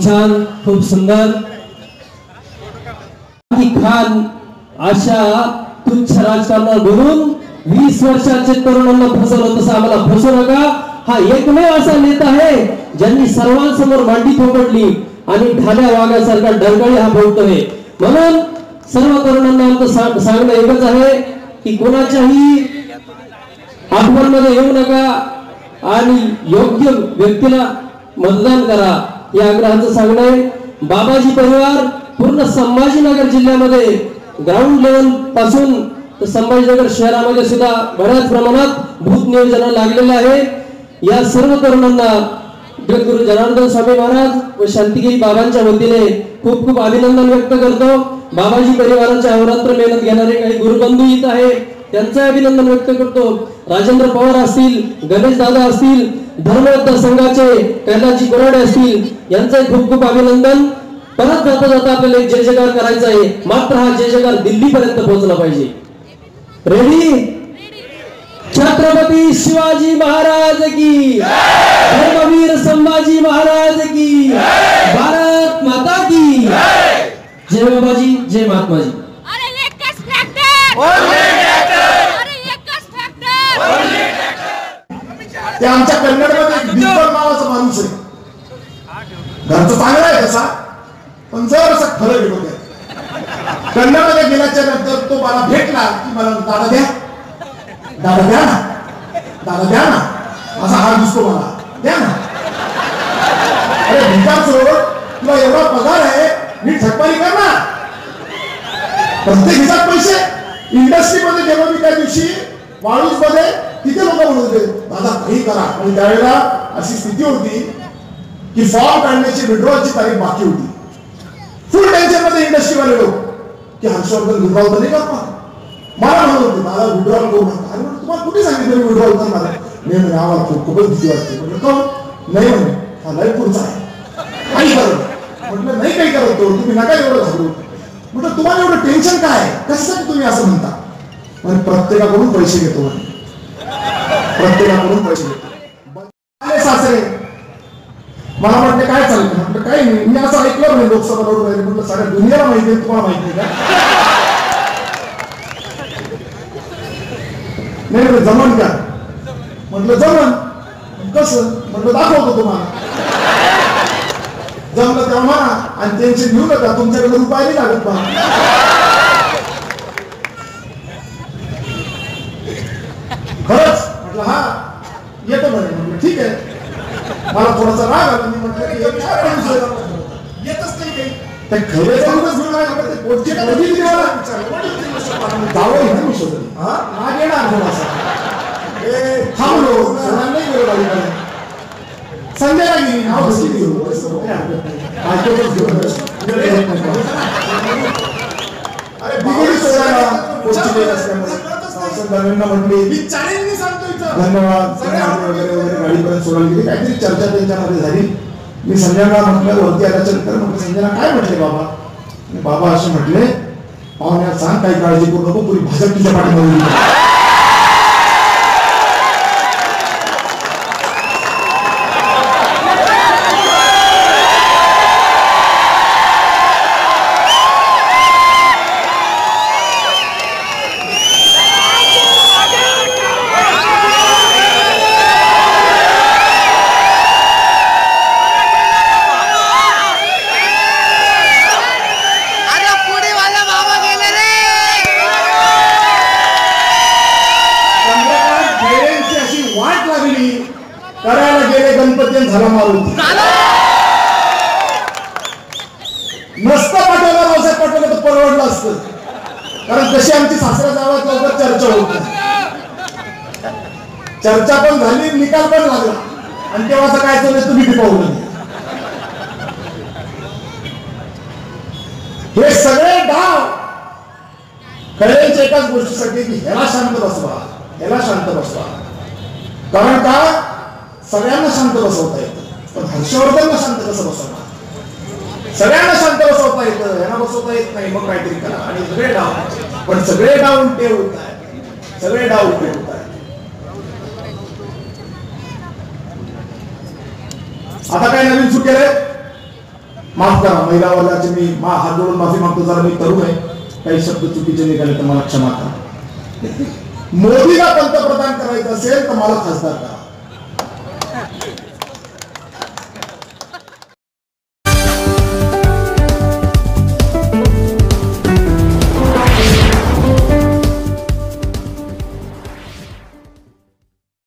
छान, खूप सुंदर. खान अशा तुच्छ राजकारणात बोलून 20 वर्षाचे तरुणांना फसवलं, तसं आम्हाला फसवू नका. हा एकमेव असा नेता आहे ज्यांनी सर्वांसमोर मांडी थोपटली आणि ढाल्या वाघासारखा डरगळे हा बोलतोय. म्हणून सर्व तरुणांना आमचं सांगणं एकच आहे की कोणाच्याही आठवणमध्ये येऊ नका आणि योग्य व्यक्तीला मतदान करा, या आग्रहाचं सांगणं आहे. बाबाजी परिवार पूर्ण संभाजीनगर जिल्ह्यामध्ये ग्राउंड लेवल पासून तर संभाजीनगर शहरामध्ये सुद्धा बऱ्याच प्रमाणात भूत नियोजन लागलेलं आहे. या सर्व तरुणांना जगद्गुरु जनार्दन स्वामी महाराज व शांतिगिरी बाबांच्या वतीने खूप खूप अभिनंदन व्यक्त करतो. बाबाजी परिवाराच्या अहोरात्र मेहनत घेणारे काही गुरुबंधू इथं आहे, त्यांचं अभिनंदन व्यक्त करतो. राजेंद्र पवार असतील, गणेश दादा असतील, धर्मयोद्धा संघाचे कैलासजी कोराडे असतील, यांचं खूप खूप अभिनंदन. परत जाता जाता आपल्याला एक जय जयकार करायचा आहे, मात्र हा जय जयकार दिल्ली पर्यंत पोहोचला पाहिजे. रेडी? छत्रपती शिवाजी महाराज की, धर्मवीर संभाजी महाराज की, भारत माता की जय. बाबाजी जय, महात्माजी. ते आमच्या कन्नडमध्ये बिंबर नावाचा माणूस आहे, घरचं चांगला आहे तसा, पण जरासा फरक येतो. कन्नडमध्ये गेल्याच्या नंतर तो मला भेटला की मला दादा द्या, दादा द्या ना, दादा द्या ना, असा हात दिसतो मला, द्या ना. अरे भिकार सोड, तुला एवढा पगार आहे, मी थकपारी कर ना. प्रत्येक हिसाब पैसे. इंडस्ट्रीमध्ये जेव्हा मी त्या दिवशी वाळूज मध्ये तिथे लोक म्हणत होते दादा काही करा, आणि त्यावेळेला अशी स्थिती होती की फॉर्म काढण्याची विड्रॉलची तारीख बाकी होती. फुल टेन्शन मध्ये इंडस्ट्रीवाले लोक की हर्षवर्धन विड्रॉल तर नाही करणार. मला म्हणत होते दादा विड्रॉल करू नका. अरे तुम्हाला कुठे सांगितलं विड्रॉल करणार आहे? मी म्हणे आम्हाला खूपच भीती वाटते. म्हटलं का नाही? म्हणे हा लाईफ पुढचा आहे, काही करत. म्हटलं नाही काही करत तो, तुम्ही नका एवढं घाबरू. म्हटलं तुम्हाला एवढं टेन्शन काय, कशासाठी तुम्ही असं म्हणता? म्हणजे प्रत्येकाकडून पैसे घेतो, प्रत्येकाकडून पैसे घेतो. सासरे मला म्हटलं काय चाललं? म्हटलं काही नाही, मी असं ऐकलं नाही लोकसभा लढून राहिले. म्हटलं सगळ्या दुनियाला माहिती आहे, तुम्हाला माहिती आहे का? नाही जमन का? म्हटलं जमन. कसं? म्हटलं दाखवतो तुम्हाला. जमलं तेव्हा म्हणा, आणि टेन्शन घेऊ नका, तुमच्याकडे रुपये नाही लागत बा. खरंच? म्हटलं हा येतो म्हणे. म्हटलं ठीक आहे. मला थोडासा राग आला. मी म्हटलं येतच नाही काही, त्या खरे जाऊनच घेऊन ते पोटची कधी जावं मी शोधली. हा राग येणार थोडासा. थांबलो, नाही गेलो गाडीकडे. संध्याला गेली नाव बसली घेऊन धन्यवाद वगैरे वगैरे गाडीपर्यंत सोडायला गेली. काहीतरी चर्चा त्यांच्यामध्ये झाली. मी संजयला म्हटलं वरती आल्याच्या नंतर म्हटलं संजयला काय म्हटले बाबा? बाबा असे म्हटले पाहुण्यात सांग काही काळजी करू नको, पुरी भाजप तुझ्या पाठीमध्ये. करायला गेले गणपती झाला मारुती. नसतं पाठवलं रावसाहेब पाठवलं तर परवडलं असतं, कारण कशी आमची सासरा गावात लवकर चर्चा होत नाही. चर्चा पण झाली, निकाल पण लागला, आणि तेव्हा काय चाललं तुम्ही टिपवलं. हे सगळे डाव कळेच्या एकाच गोष्टीसाठी की ह्याला शांत बसवा, ह्याला शांत बसवा. कारण का सगळ्यांना शांत बसवता येतं, पण हर्षवर्धनला शांत कसं बसवणार? सगळ्यांना शांत बसवता येतं, ह्यांना बसवता येत नाही. मग काहीतरी करा. आणि सगळे डाव, पण सगळे डाव उलटे होत आहेत, सगळे डाव उलटे होत आहेत. आता काय नवीन सुरू केलंय? माफ करा, महिला वर्गाचे मी हात जोडून माफी मागतो, जरा मी तरुण आहे, काही शब्द चुकीचे निघाले तर मला क्षमा करा. मोदीला पंतप्रधान करायचं असेल तर मला खासदार करा.